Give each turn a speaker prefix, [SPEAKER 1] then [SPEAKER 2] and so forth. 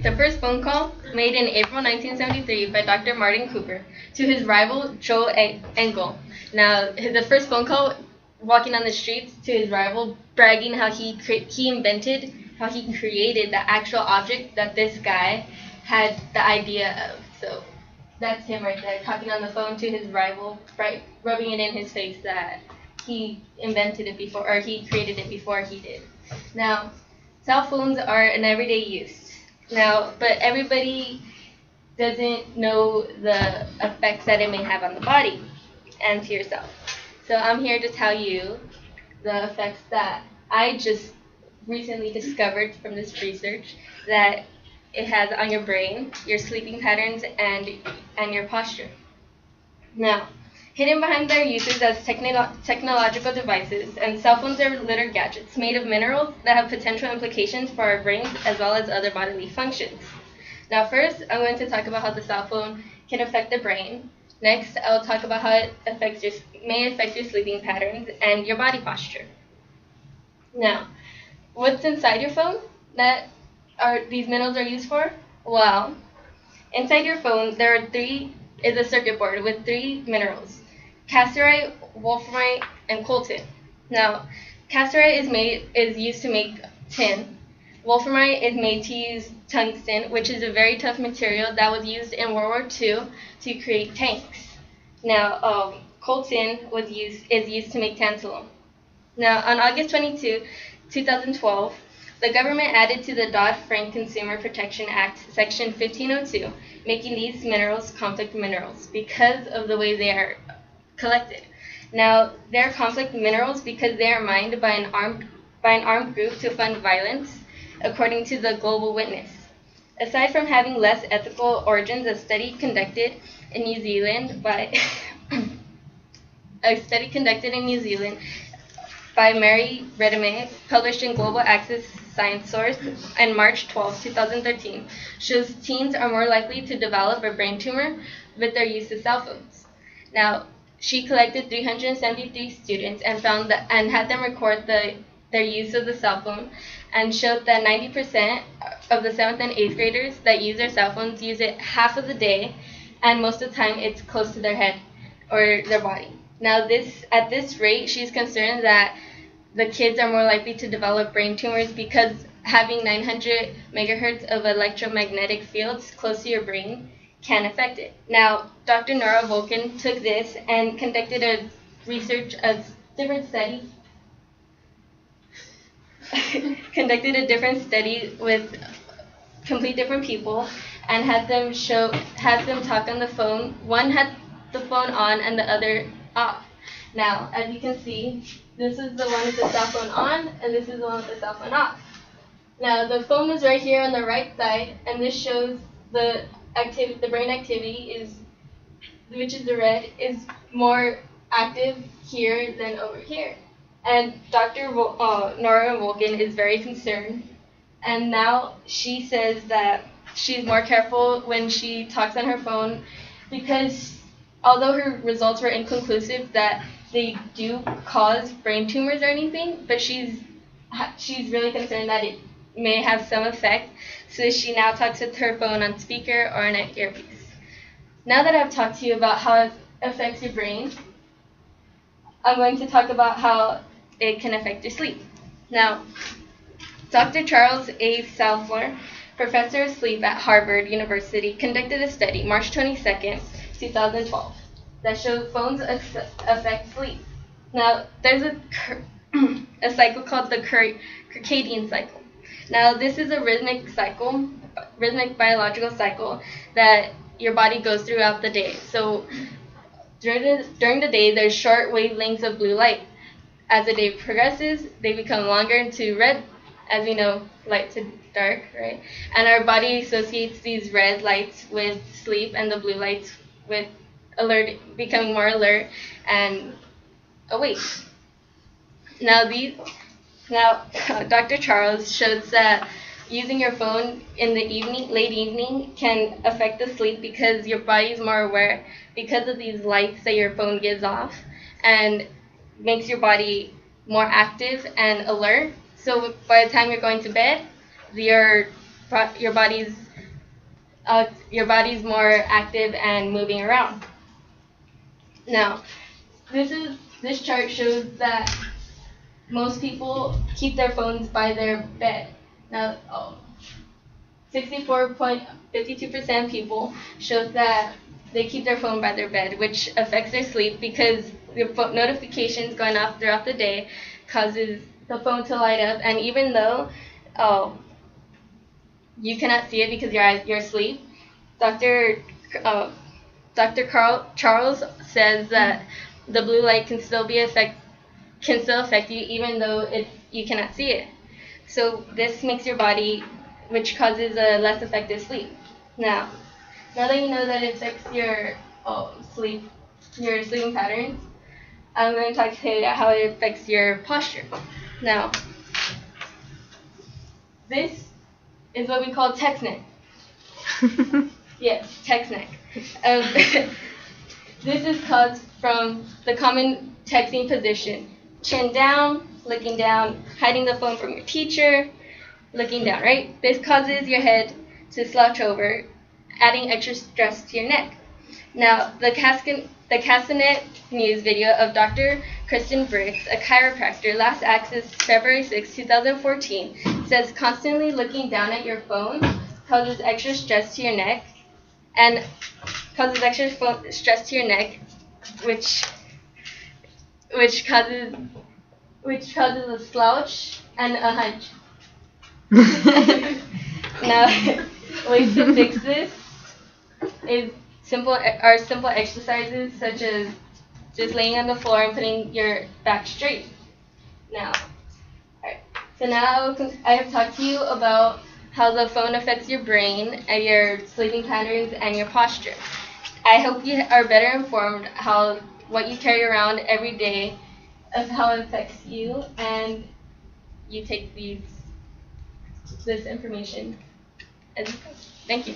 [SPEAKER 1] The first phone call, made in April 1973 by Dr. Martin Cooper to his rival Joe Engel. Now, the first phone call, walking on the streets to his rival, bragging how he created the actual object that this guy had the idea of. So that's him right there, talking on the phone to his rival, rubbing it in his face that he invented it before, or he created it before he did. Now, cell phones are an everyday use. Now, but everybody doesn't know the effects that it may have on the body and to yourself. So I'm here to tell you the effects that I just recently discovered from this research that it has on your brain, your sleeping patterns, and your posture. Now, hidden behind their uses as technological devices, and cell phones are little gadgets made of minerals that have potential implications for our brains as well as other bodily functions. Now, first, I'm going to talk about how the cell phone can affect the brain. Next, I'll talk about how it may affect your sleeping patterns and your body posture. Now, what's inside your phone that these minerals are used for? Well, inside your phone is a circuit board with 3 minerals: cassiterite, wolframite, and coltan. Now, cassiterite is used to make tin. Wolframite is made to use tungsten, which is a very tough material that was used in World War II to create tanks. Now, coltan is used to make tantalum. Now, on August 22, 2012, the government added to the Dodd-Frank Consumer Protection Act Section 1502, making these minerals conflict minerals because of the way they are collected. Now, they're conflict minerals because they are mined by an armed group to fund violence, according to the Global Witness. Aside from having less ethical origins, a study conducted in New Zealand by Mary Redmayne, published in Global Access Science Source on March 12, 2013, shows teens are more likely to develop a brain tumor with their use of cell phones. Now, she collected 373 students and had them record their use of the cell phone, and showed that 90% of the 7th and 8th graders that use their cell phones use it half of the day, and most of the time it's close to their head or their body. Now, at this rate, she's concerned that the kids are more likely to develop brain tumors because having 900 megahertz of electromagnetic fields close to your brain can affect it. Now, Dr. Nora Volkan took this and conducted a different study with complete different people, and had them talk on the phone. One had the phone on and the other off. Now, as you can see, this is the one with the cell phone on, and this is the one with the cell phone off. Now, the phone is right here on the right side, and this shows the brain activity which is the red, is more active here than over here. And Dr. Nora Volkan is very concerned, and now she says that she's more careful when she talks on her phone, because although her results were inconclusive that they do cause brain tumors or anything, but she's really concerned that it may have some effect, so she now talks with her phone on speaker or on an earpiece. Now that I've talked to you about how it affects your brain, I'm going to talk about how it can affect your sleep. Now, Dr. Charles A. Salfler, professor of sleep at Harvard University, conducted a study March 22nd, 2012, that showed phones affect sleep. Now, there's a cycle called the circadian cycle. Now, this is a rhythmic biological cycle that your body goes throughout the day. So during the day, there's short wavelengths of blue light. As the day progresses, they become longer to red, as we know, light to dark, right? And our body associates these red lights with sleep, and the blue lights with becoming more alert and awake. Now, Dr. Charles shows that using your phone in the late evening, can affect the sleep because your body is more aware because of these lights that your phone gives off, and makes your body more active and alert. So by the time you're going to bed, your body's your body's more active and moving around. Now, this chart shows that most people keep their phones by their bed. Now, 64.52% of people shows that they keep their phone by their bed, which affects their sleep because your phone notifications going off throughout the day causes the phone to light up, and even though you cannot see it because you're asleep, Dr. Charles says that the blue light can still affect you even though you cannot see it. So this makes your body, which causes a less effective sleep. Now that you know that it affects your sleeping patterns, I'm going to talk today about how it affects your posture. Now, this is what we call text neck. Yes, text neck. This is caused from the common texting position: chin down, looking down, hiding the phone from your teacher, looking down, right? This causes your head to slouch over, adding extra stress to your neck. Now, the Castanet News video of Dr. Kristen Briggs, a chiropractor, last accessed February 6, 2014, says constantly looking down at your phone causes extra stress to your neck, which causes a slouch and a hunch. Now, ways to fix this are simple exercises such as just laying on the floor and putting your back straight. Now, so now I have talked to you about how the phone affects your brain and your sleeping patterns and your posture. I hope you are better informed what you carry around every day of how it affects you, and you take this information as it goes. Thank you.